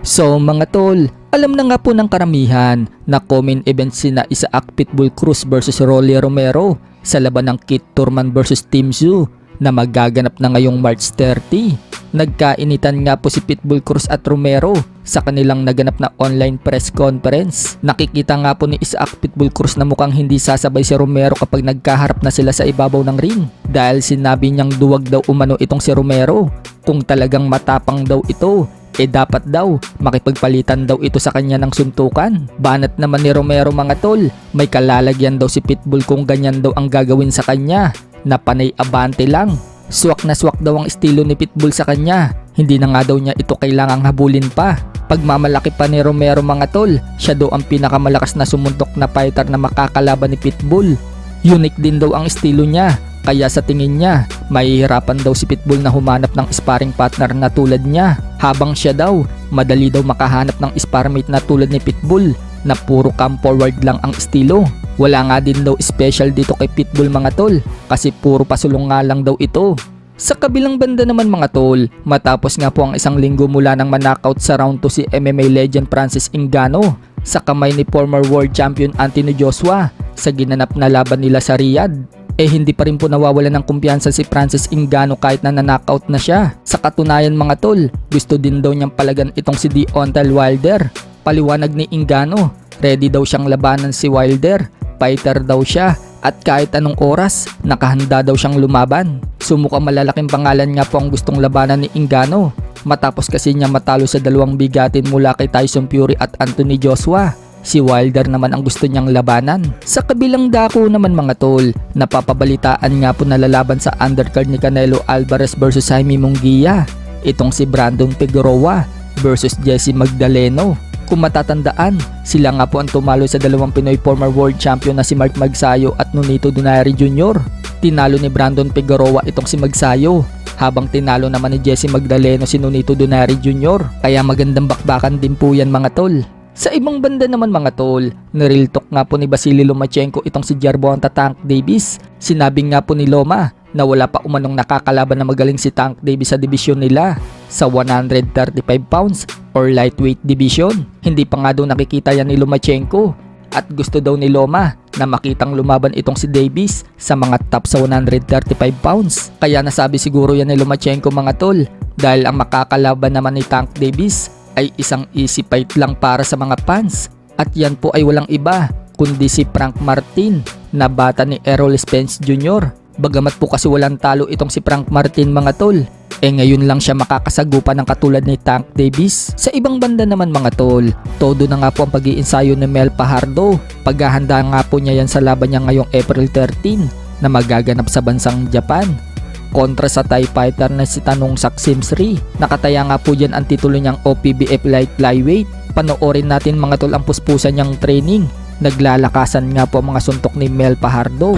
So mga tol, alam na nga po ng karamihan na co-main event sina Isaac Pitbull Cruz versus Rolly Romero sa laban ng Keith Thurman versus Tim Tszyu na magaganap na ngayong March 30. Nagkainitan nga po si Pitbull Cruz at Romero sa kanilang naganap na online press conference. Nakikita nga po ni Isaac Pitbull Cruz na mukhang hindi sasabay si Romero kapag nagkaharap na sila sa ibabaw ng ring dahil sinabi niyang duwag daw umano itong si Romero. Kung talagang matapang daw ito, dapat daw makipagpalitan daw ito sa kanya ng suntukan. Banat naman ni Romero mga tol, may kalalagyan daw si Pitbull kung ganyan daw ang gagawin sa kanya na panay abante lang. Swak na swak daw ang estilo ni Pitbull sa kanya, hindi na nga daw niya ito kailangang habulin pa. Pagmamalaki pa ni Romero mga tol, siya daw ang pinakamalakas na sumuntok na fighter na makakalaban ni Pitbull. Unique din daw ang estilo niya, kaya sa tingin niya, mahihirapan daw si Pitbull na humanap ng sparring partner na tulad niya. Habang siya daw, madali daw makahanap ng sparring mate na tulad ni Pitbull na puro come forward lang ang estilo. Wala nga din daw special dito kay Pitbull mga tol kasi puro pasulong nga lang daw ito. Sa kabilang banda naman mga tol, matapos nga po ang isang linggo mula nang manknockout sa round 2 si MMA legend Francis Ngannou sa kamay ni former world champion Anthony Joshua sa ginanap na laban nila sa Riyadh, hindi pa rin po nawawalan ng kumpiyansa si Francis Ngannou kahit na nanockout na siya. Sa katunayan mga tol, gusto din daw niyang palagan itong si Deontay Wilder. Paliwanag ni Ngannou, ready daw siyang labanan si Wilder, fighter daw siya at kahit anong oras, nakahanda daw siyang lumaban. Sumukhang malalaking pangalan nga po ang gustong labanan ni Ngannou matapos kasi niya matalo sa dalawang bigatin mula kay Tyson Fury at Anthony Joshua. Si Wilder naman ang gusto niyang labanan. Sa kabilang dako naman mga tol, napapabalitaan nga po na lalaban sa undercard ni Canelo Alvarez versus Jaime Munguia itong si Brandon Figueroa versus Jesse Magdaleno. Kung matatandaan, sila nga po ang tumalo sa dalawang Pinoy former world champion na si Mark Magsayo at Nonito Donaire Jr. Tinalo ni Brandon Figueroa itong si Magsayo, habang tinalo naman ni Jesse Magdaleno si Nonito Donaire Jr. Kaya magandang bakbakan din po yan mga tol. Sa ibang banda naman mga tol, nireal talk nga po ni Vasily Lomachenko itong si Gervonta Tank Davis. Sinabi nga po ni Loma na wala pa umanong nakakalaban na magaling si Tank Davis sa division nila sa 135 pounds or lightweight division. Hindi pa nga daw nakikita yan ni Lomachenko at gusto daw ni Loma na makitang lumaban itong si Davis sa mga top sa 135 pounds. Kaya nasabi siguro yan ni Lomachenko mga tol dahil ang makakalaban naman ni Tank Davis ay isang easy fight lang para sa mga fans. At yan po ay walang iba kundi si Frank Martin na bata ni Errol Spence Jr. Bagamat po kasi walang talo itong si Frank Martin mga tol, ngayon lang siya makakasagupan ng katulad ni Tank Davis. Sa ibang banda naman mga tol, todo na nga po ang pag-iinsayo ni Mel Fajardo. Paghahanda nga po niya yan sa laban niya ngayong April 13 na magaganap sa bansang Japan kontra sa Thai fighter na si Tanongsak Simsri. Nakataya nga po dyan ang titulo niyang OPBF Light Flyweight. Panoorin natin mga tol ang puspusan niyang training. Naglalakasan nga po ang mga suntok ni Mel Fajardo.